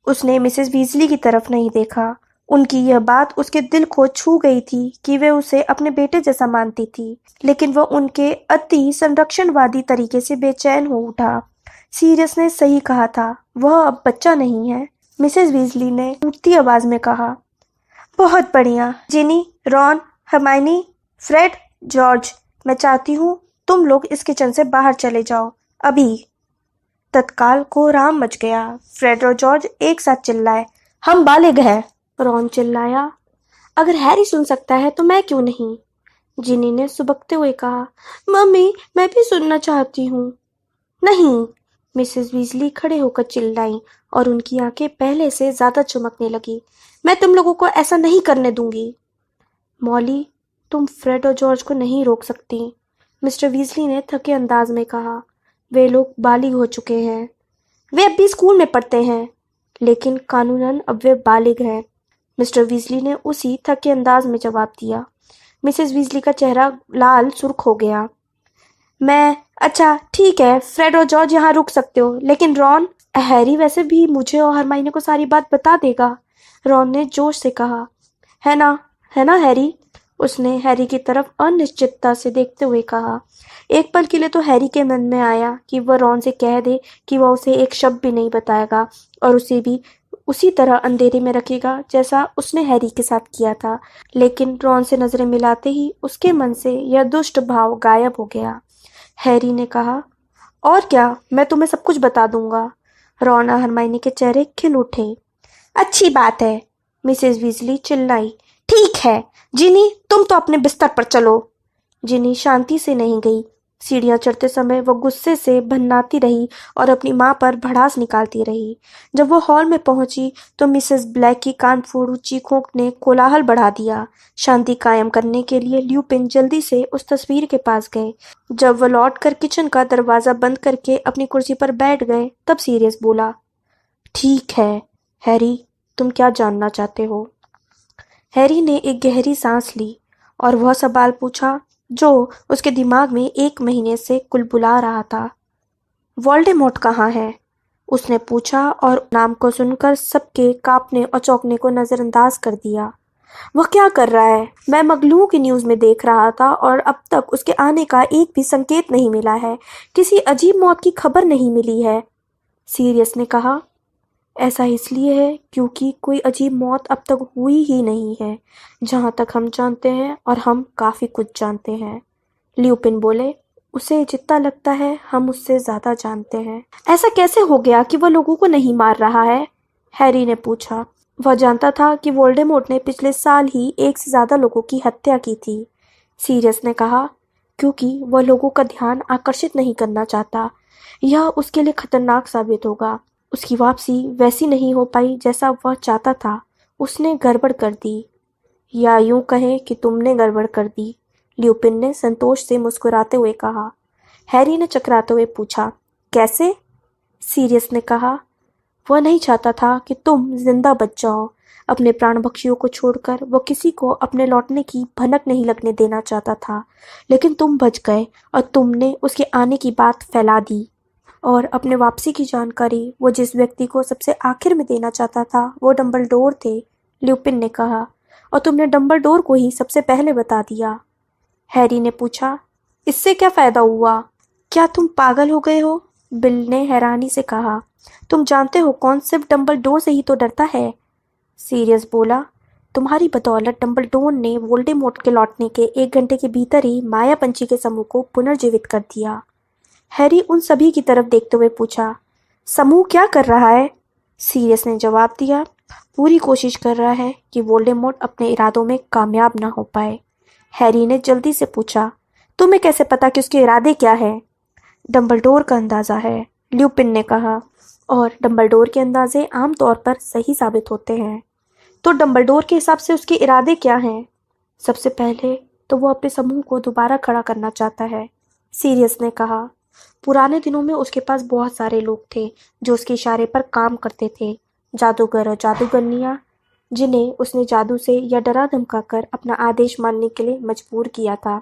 [SPEAKER 1] उसने मिसेस वीजली की तरफ नहीं देखा। उनकी यह बात उसके दिल को छू गई थी कि वे उसे अपने बेटे जैसा मानती थी, लेकिन वह उनके अति संरक्षणवादी तरीके से बेचैन हो उठा। सीरियस ने सही कहा था, वह अब बच्चा नहीं है, मिसेस वीजली ने टूटती आवाज में कहा। बहुत बढ़िया, जिनी, रॉन, हर्माइनी, फ्रेड, जॉर्ज, मैं चाहती हूँ तुम लोग इस किचन से बाहर चले जाओ, अभी। तत्काल कोहराम मच गया। फ्रेड और जॉर्ज एक साथ चिल्लाए, हम बालिग हैं। रॉन चिल्लाया, अगर हैरी सुन सकता है तो मैं क्यों नहीं? जिनी ने सुबकते हुए कहा, मम्मी, मैं भी सुनना चाहती हूँ। नहीं, मिसेस वीजली खड़े होकर चिल्लाई और उनकी आंखें पहले से ज्यादा चमकने लगी। मैं तुम लोगों को ऐसा नहीं करने दूंगी। मॉली, तुम फ्रेड और जॉर्ज को नहीं रोक सकती, मिस्टर वीजली ने थके अंदाज में कहा। वे लोग बालिग हो चुके हैं। वे अब भी स्कूल में पढ़ते हैं, लेकिन कानूनन अब वे बालिग हैं, मिस्टर वीजली ने उसी थके अंदाज में जवाब दिया। मिसेस वीजली का चेहरा लाल सुर्ख हो गया। मैं अच्छा ठीक है, फ्रेड और जॉर्ज यहाँ रुक सकते हो, लेकिन रॉन। हैरी वैसे भी मुझे और हरमाइनी को सारी बात बता देगा, रॉन ने जोश से कहा। है ना, है ना हैरी, उसने हैरी की तरफ अनिश्चितता से देखते हुए कहा। एक पल के लिए तो हैरी के मन में आया कि वह रॉन से कह दे कि वह उसे एक शब्द भी नहीं बताएगा और उसे भी उसी तरह अंधेरे में रखेगा जैसा उसने हैरी के साथ किया था, लेकिन रॉन से नजरें मिलाते ही उसके मन से यह दुष्ट भाव गायब हो गया। हैरी ने कहा, और क्या, मैं तुम्हें सब कुछ बता दूंगा। रॉन और हरमाइनी के चेहरे खिल उठे। अच्छी बात है, मिसेस वीजली चिल्लाई। ठीक है, जिनी तुम तो अपने बिस्तर पर चलो। जिनी शांति से नहीं गई। सीढ़ियां चढ़ते समय वो गुस्से से भन्नाती रही और अपनी माँ पर भड़ास निकालती रही। जब वो हॉल में पहुंची तो मिसेस ब्लैक की कान फोड़ू चीखों ने कोलाहल बढ़ा दिया। शांति कायम करने के लिए ल्यूपिन जल्दी से उस तस्वीर के पास गए। जब वो लौटकर किचन का दरवाजा बंद करके अपनी कुर्सी पर बैठ गए तब सीरियस बोला, ठीक है हैरी, तुम क्या जानना चाहते हो। हैरी ने एक गहरी सांस ली और वह सवाल पूछा जो उसके दिमाग में 1 महीने से कुलबुला रहा था। वोल्डेमॉर्ट कहाँ है, उसने पूछा और नाम को सुनकर सबके कांपने और चौंकने को नजरअंदाज कर दिया। वह क्या कर रहा है, मैं मगलुओं की न्यूज में देख रहा था और अब तक उसके आने का एक भी संकेत नहीं मिला है, किसी अजीब मौत की खबर नहीं मिली है, सीरियस ने कहा। ऐसा इसलिए है क्योंकि कोई अजीब मौत अब तक हुई ही नहीं है, जहां तक हम जानते हैं, और हम काफी कुछ जानते हैं, ल्यूपिन बोले। उसे जितना लगता है हम उससे ज्यादा जानते हैं। ऐसा कैसे हो गया कि वह लोगों को नहीं मार रहा है, हैरी ने पूछा। वह जानता था कि वोल्डेमॉर्ट ने पिछले साल ही 1 से ज्यादा लोगों की हत्या की थी, सीरियस ने कहा, क्योंकि वह लोगों का ध्यान आकर्षित नहीं करना चाहता। यह उसके लिए खतरनाक साबित होगा। उसकी वापसी वैसी नहीं हो पाई जैसा वह चाहता था। उसने गड़बड़ कर दी, या यूं कहें कि तुमने गड़बड़ कर दी, ल्यूपिन ने संतोष से मुस्कुराते हुए कहा। हैरी ने चकराते हुए पूछा, कैसे, सीरियस ने कहा। वह नहीं चाहता था कि तुम जिंदा बच जाओ। अपने प्राणभक्षियों को छोड़कर वह किसी को अपने लौटने की भनक नहीं लगने देना चाहता था, लेकिन तुम बच गए और तुमने उसके आने की बात फैला दी, और अपने वापसी की जानकारी वो जिस व्यक्ति को सबसे आखिर में देना चाहता था वो डंबलडोर थे, ल्यूपिन ने कहा, और तुमने डंबलडोर को ही सबसे पहले बता दिया। हैरी ने पूछा, इससे क्या फायदा हुआ, क्या तुम पागल हो गए हो, बिल ने हैरानी से कहा। तुम जानते हो कौन सिर्फ डंबलडोर से ही तो डरता है, सीरियस बोला। तुम्हारी बदौलत डंबलडोर ने वोल्डेमॉर्ट के लौटने के 1 घंटे के भीतर ही माया पंछी के समूह को पुनर्जीवित कर दिया। हैरी उन सभी की तरफ देखते हुए पूछा, समूह क्या कर रहा है, सीरियस ने जवाब दिया, पूरी कोशिश कर रहा है कि वोल्डेमॉर्ट अपने इरादों में कामयाब ना हो पाए। हैरी ने जल्दी से पूछा, तुम्हें कैसे पता कि उसके इरादे क्या है। डंबलडोर का अंदाजा है, ल्यूपिन ने कहा, और डंबलडोर के अंदाजे आमतौर पर सही साबित होते हैं। तो डंबलडोर के हिसाब से उसके इरादे क्या हैं। सबसे पहले तो वो अपने समूह को दोबारा खड़ा करना चाहता है, सीरियस ने कहा। पुराने दिनों में उसके पास बहुत सारे लोग थे जो उसके इशारे पर काम करते थे, जादूगर और जादूगरनियां, जिन्हें उसने जादू से या डरा धमकाकर अपना आदेश मानने के लिए मजबूर किया था।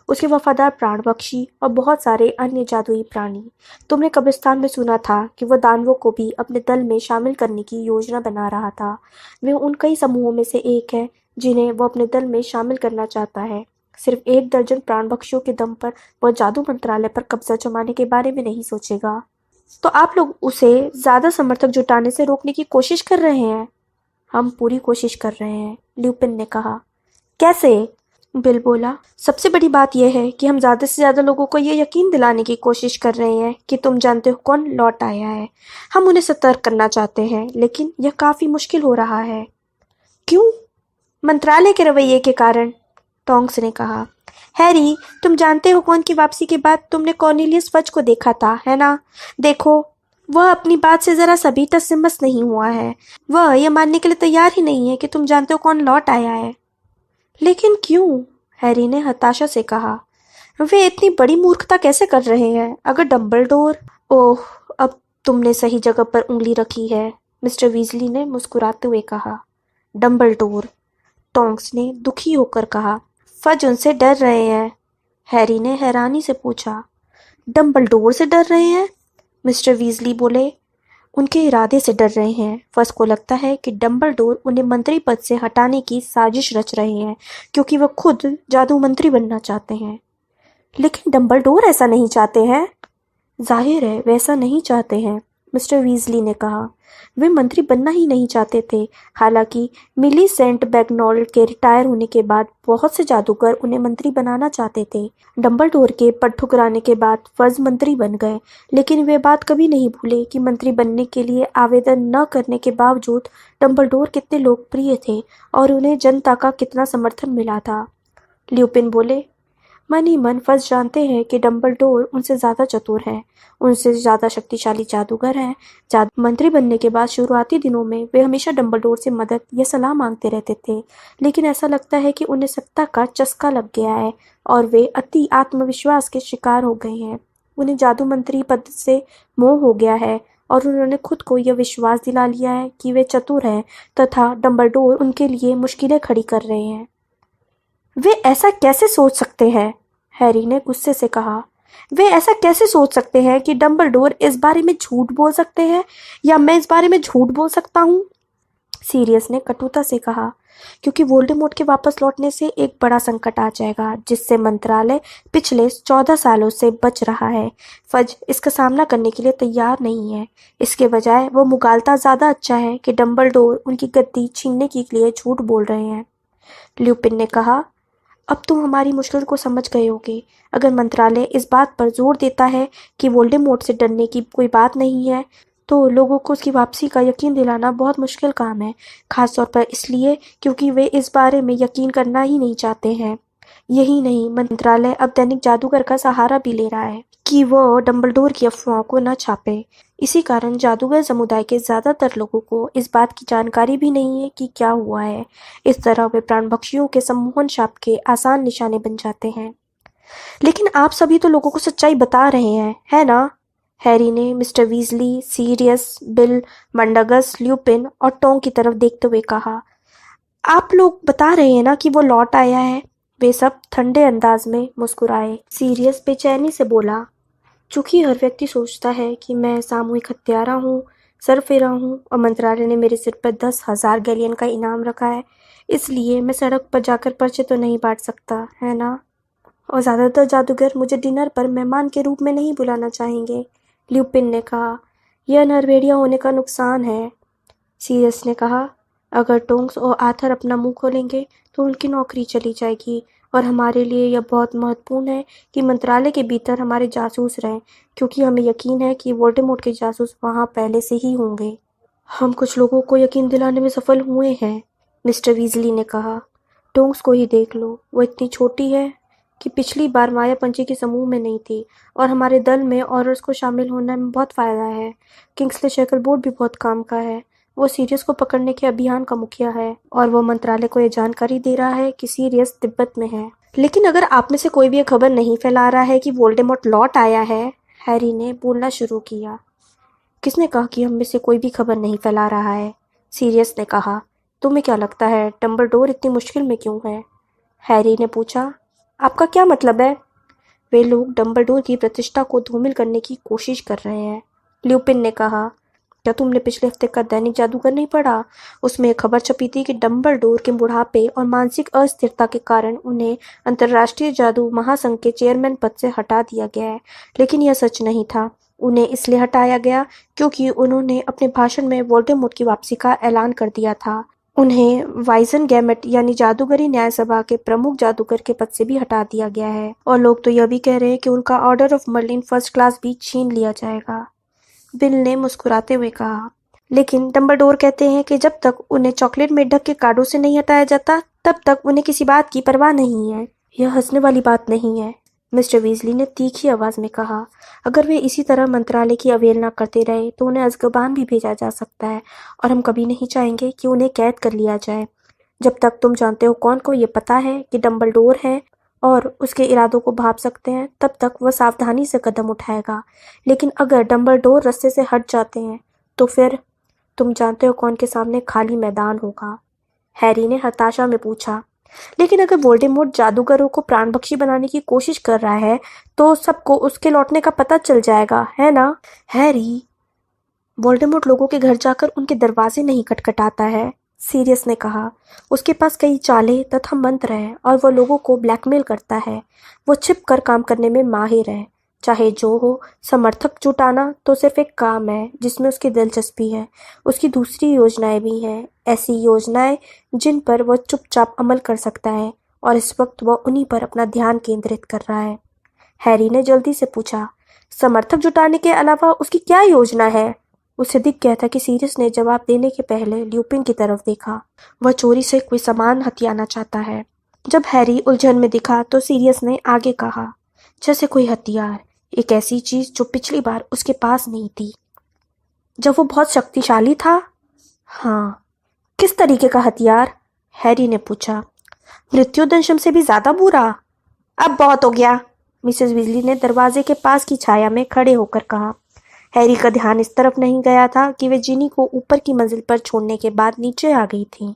[SPEAKER 1] उसके वफादार प्राणपक्षी और बहुत सारे अन्य जादुई प्राणी। तुमने कब्रिस्तान में सुना था कि वह दानवों को भी अपने दल में शामिल करने की योजना बना रहा था। वे उन कई समूहों में से एक है जिन्हें वह अपने दल में शामिल करना चाहता है। सिर्फ 1 दर्जन प्राणपक्षियों के दम पर वह जादू मंत्रालय पर कब्जा जमाने के बारे में नहीं सोचेगा। तो आप लोग उसे ज्यादा समर्थक जुटाने से रोकने की कोशिश कर रहे हैं। हम पूरी कोशिश कर रहे हैं, ल्यूपिन ने कहा। कैसे, बिल बोला। सबसे बड़ी बात यह है कि हम ज्यादा से ज्यादा लोगों को यह यकीन दिलाने की कोशिश कर रहे हैं कि तुम जानते हो कौन लौट आया है। हम उन्हें सतर्क करना चाहते हैं, लेकिन यह काफी मुश्किल हो रहा है। क्यों, मंत्रालय के रवैये के कारण, टोंक्स ने कहा। हैरी, तुम जानते हो कौन की वापसी के बाद तुमने कॉर्नेलियस फज को देखा था, है ना। देखो, वह अपनी बात से जरा सभी टस से मस नहीं हुआ है। वह यह मानने के लिए तैयार ही नहीं है कि तुम जानते हो कौन लौट आया है। लेकिन क्यों, हैरी ने हताशा से कहा। वे इतनी बड़ी मूर्खता कैसे कर रहे हैं। अगर डंबलडोर, ओह, अब तुमने सही जगह पर उंगली रखी है, मिस्टर वीजली ने मुस्कुराते हुए कहा। डंबलडोर, टोंक्स ने दुखी होकर कहा। फज उनसे डर रहे हैं। हैरी ने हैरानी से पूछा। डंबलडोर से डर रहे हैं? मिस्टर वीजली बोले। उनके इरादे से डर रहे हैं। फज को लगता है कि डंबलडोर उन्हें मंत्री पद से हटाने की साजिश रच रहे हैं, क्योंकि वह खुद जादू मंत्री बनना चाहते हैं। लेकिन डंबलडोर ऐसा नहीं चाहते हैं। जाहिर है वे ऐसा नहीं चाहते हैं, मिस्टर वीजली ने कहा। वे मंत्री बनना ही नहीं चाहते थे। हालांकि मिलीसेंट बैगनॉल्ड के रिटायर होने के बाद बहुत से जादूगर उन्हें मंत्री बनाना चाहते थे। डंबलडोर के पद ठुकराने के बाद फज मंत्री बन गए, लेकिन वे बात कभी नहीं भूले कि मंत्री बनने के लिए आवेदन न करने के बावजूद डंबलडोर कितने लोकप्रिय थे और उन्हें जनता का कितना समर्थन मिला था। ल्यूपिन बोले। मन ही मन फज जानते हैं कि डंबलडोर उनसे ज़्यादा चतुर हैं, उनसे ज़्यादा शक्तिशाली जादूगर हैं। मंत्री बनने के बाद शुरुआती दिनों में वे हमेशा डंबलडोर से मदद या सलाह मांगते रहते थे, लेकिन ऐसा लगता है कि उन्हें सत्ता का चस्का लग गया है और वे अति आत्मविश्वास के शिकार हो गए हैं। उन्हें जादू मंत्री पद से मोह हो गया है और उन्होंने खुद को यह विश्वास दिला लिया है कि वे चतुर हैं तथा डंबलडोर उनके लिए मुश्किलें खड़ी कर रहे हैं। वे ऐसा कैसे सोच सकते हैं? हैरी ने गुस्से से कहा। वे ऐसा कैसे सोच सकते हैं कि डंबलडोर इस बारे में झूठ बोल सकते हैं, या मैं इस बारे में झूठ बोल सकता हूँ? सीरियस ने कटुता से कहा। क्योंकि वोल्डेमॉर्ट के वापस लौटने से एक बड़ा संकट आ जाएगा, जिससे मंत्रालय पिछले 14 सालों से बच रहा है। फज इसका सामना करने के लिए तैयार नहीं है। इसके बजाय वो मुगालता ज़्यादा अच्छा है कि डंबलडोर उनकी गद्दी छीनने के लिए झूठ बोल रहे हैं। ल्यूपिन ने कहा। अब तुम हमारी मुश्किल को समझ गए होगे। अगर मंत्रालय इस बात पर जोर देता है कि वोल्डेमॉर्ट से डरने की कोई बात नहीं है, तो लोगों को उसकी वापसी का यकीन दिलाना बहुत मुश्किल काम है, खासतौर पर इसलिए क्योंकि वे इस बारे में यकीन करना ही नहीं चाहते हैं। यही नहीं, मंत्रालय अब दैनिक जादूगर का सहारा भी ले रहा है कि वो डंबलडोर की अफवाहों को न छापे। इसी कारण जादूगर समुदाय के ज़्यादातर लोगों को इस बात की जानकारी भी नहीं है कि क्या हुआ है। इस तरह वे प्राणभक्षियों के सम्मोहन शाप के आसान निशाने बन जाते हैं। लेकिन आप सभी तो लोगों को सच्चाई बता रहे हैं, है ना? हैरी ने Mister Weasley, Sirius, Bill, Mundungus, Lupin और टोंग की तरफ देखते हुए कहा। आप लोग बता रहे हैं ना कि वो लौट आया है? वे सब ठंडे अंदाज में मुस्कुराए। सीरियस बेचैनी से बोला। चूंकि हर व्यक्ति सोचता है कि मैं सामूहिक हत्यारा हूँ, सरफिरा हूँ और मंत्रालय ने मेरे सिर पर 10,000 गैलियन का इनाम रखा है, इसलिए मैं सड़क पर जाकर पर्चे तो नहीं बांट सकता, है ना? और ज़्यादातर जादूगर मुझे डिनर पर मेहमान के रूप में नहीं बुलाना चाहेंगे, ल्यूपिन ने कहा। यह नरभेड़िया होने का नुकसान है, सीरियस ने कहा। अगर टोंक्स और आर्थर अपना मुंह खोलेंगे तो उनकी नौकरी चली जाएगी, और हमारे लिए यह बहुत महत्वपूर्ण है कि मंत्रालय के भीतर हमारे जासूस रहें, क्योंकि हमें यकीन है कि वोल्डेमॉर्ट के जासूस वहाँ पहले से ही होंगे। हम कुछ लोगों को यकीन दिलाने में सफल हुए हैं, मिस्टर वीजली ने कहा। टोंक्स को ही देख लो, वो इतनी छोटी है कि पिछली बार माया पंछी के समूह में नहीं थी, और हमारे दल में औरर्स को शामिल होने में बहुत फ़ायदा है। किंग्सले शेकलबोर्ड भी बहुत काम का है। वो सीरियस को पकड़ने के अभियान का मुखिया है, और वो मंत्रालय को यह जानकारी दे रहा है कि सीरियस तिब्बत में है। लेकिन अगर आप में से कोई भी यह खबर नहीं फैला रहा है कि वोल्डेमॉर्ट लौट आया है, हैरी ने बोलना शुरू किया। किसने कहा कि हम में से कोई भी खबर नहीं फैला रहा है? सीरियस ने कहा। तुम्हें क्या लगता है डंबलडोर इतनी मुश्किल में क्यों है? हैरी ने पूछा। आपका क्या मतलब है? वे लोग डंबलडोर की प्रतिष्ठा को धूमिल करने की कोशिश कर रहे हैं, ल्यूपिन ने कहा। क्या तुमने पिछले हफ्ते का दैनिक जादूगर नहीं पढ़ा? उसमें एक खबर छपी थी कि डंबलडोर के बुढ़ापे और मानसिक अस्थिरता के कारण उन्हें अंतर्राष्ट्रीय जादू महासंघ के चेयरमैन पद से हटा दिया गया है। लेकिन यह सच नहीं था। उन्हें इसलिए हटाया गया क्योंकि उन्होंने अपने भाषण में वोल्डेमॉर्ट की वापसी का ऐलान कर दिया था। उन्हें वाइजनगैमेट यानी जादूगरी न्याय सभा के प्रमुख जादूगर के पद से भी हटा दिया गया है, और लोग तो यह भी कह रहे हैं कि उनका order of Merlin first class भी छीन लिया जाएगा, बिल ने मुस्कुराते हुए कहा। लेकिन डंबलडोर कहते हैं कि जब तक उन्हें चॉकलेट में ढक के कार्डों से नहीं हटाया जाता, तब तक उन्हें किसी बात की परवाह नहीं है। यह हंसने वाली बात नहीं है, मिस्टर वीजली ने तीखी आवाज में कहा। अगर वे इसी तरह मंत्रालय की अवहेलना करते रहे तो उन्हें अज़्काबान भी भेजा जा सकता है, और हम कभी नहीं चाहेंगे कि उन्हें कैद कर लिया जाए। जब तक तुम जानते हो कौन को ये पता है कि डंबलडोर है और उसके इरादों को भांप सकते हैं, तब तक वह सावधानी से कदम उठाएगा। लेकिन अगर डंबलडोर रास्ते से हट जाते हैं तो फिर तुम जानते हो कौन के सामने खाली मैदान होगा, हैरी ने हताशा में पूछा। लेकिन अगर वोल्डेमॉर्ट जादूगरों को प्राणभक्षी बनाने की कोशिश कर रहा है तो सबको उसके लौटने का पता चल जाएगा, है ना? हैरी, वोल्डेमॉर्ट लोगों के घर जाकर उनके दरवाजे नहीं खटखटाता है, सीरियस ने कहा। उसके पास कई चालें तथा मंत्र हैं और वो लोगों को ब्लैकमेल करता है। वो छिप कर काम करने में माहिर है। चाहे जो हो, समर्थक जुटाना तो सिर्फ एक काम है जिसमें उसकी दिलचस्पी है। उसकी दूसरी योजनाएं भी हैं, ऐसी योजनाएं जिन पर वह चुपचाप अमल कर सकता है, और इस वक्त वह उन्हीं पर अपना ध्यान केंद्रित कर रहा है। हैरी ने जल्दी से पूछा, समर्थक जुटाने के अलावा उसकी क्या योजना है? उसे दिख गया था कि सीरियस ने जवाब देने के पहले ल्यूपिन की तरफ देखा। वह चोरी से कोई सामान हथियाना चाहता है। जब हैरी उलझन में दिखा तो सीरियस ने आगे कहा, जैसे कोई हथियार, एक ऐसी चीज जो पिछली बार उसके पास नहीं थी जब वो बहुत शक्तिशाली था। हाँ, किस तरीके का हथियार? हैरी ने पूछा। मृत्युदंशम से भी ज्यादा बुरा? अब बहुत हो गया, मिसेस वीजली ने दरवाजे के पास की छाया में खड़े होकर कहा। हैरी का ध्यान इस तरफ नहीं गया था कि वे जिनी को ऊपर की मंजिल पर छोड़ने के बाद नीचे आ गई थीं।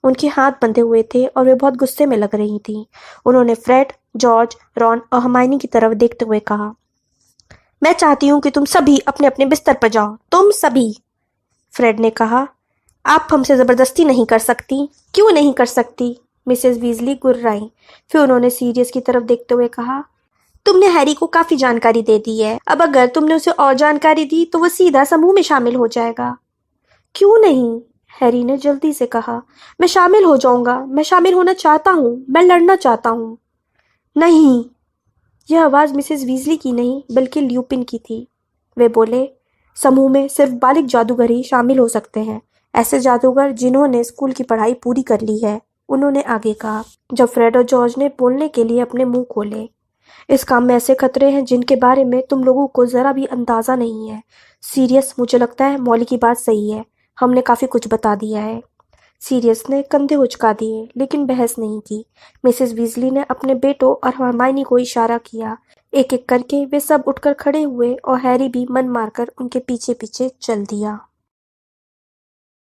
[SPEAKER 1] उनके हाथ बंधे हुए थे और वे बहुत गुस्से में लग रही थीं। उन्होंने फ्रेड, जॉर्ज, रॉन और हर्माइनी की तरफ देखते हुए कहा, मैं चाहती हूँ कि तुम सभी अपने अपने बिस्तर पर जाओ, तुम सभी। फ्रेड ने कहा, आप हमसे जबरदस्ती नहीं कर सकती। क्यों नहीं कर सकती? मिसेस वीजली गुर्राई। फिर उन्होंने सीरियस की तरफ देखते हुए कहा, तुमने हैरी को काफी जानकारी दे दी है। अब अगर तुमने उसे और जानकारी दी तो वह सीधा समूह में शामिल हो जाएगा। क्यों नहीं? हैरी ने जल्दी से कहा, मैं शामिल हो जाऊंगा। मैं शामिल होना चाहता हूँ। मैं लड़ना चाहता हूँ। नहीं। यह आवाज मिसेस वीजली की नहीं बल्कि ल्यूपिन की थी। वे बोले, समूह में सिर्फ बालिग जादूगर ही शामिल हो सकते हैं, ऐसे जादूगर जिन्होंने स्कूल की पढ़ाई पूरी कर ली है। उन्होंने आगे कहा, जब फ्रेड और जॉर्ज ने बोलने के लिए अपने मुंह खोले। इस काम में ऐसे खतरे हैं जिनके बारे में तुम लोगों को जरा भी अंदाजा नहीं है। सीरियस, मुझे लगता है मॉली की बात सही है। हमने काफी कुछ बता दिया है। सीरियस ने कंधे उचका दिए लेकिन बहस नहीं की। मिसेस वीजली ने अपने बेटों और हरमाइनी को इशारा किया। एक एक करके वे सब उठकर खड़े हुए और हैरी भी मन मारकर उनके पीछे पीछे चल दिया।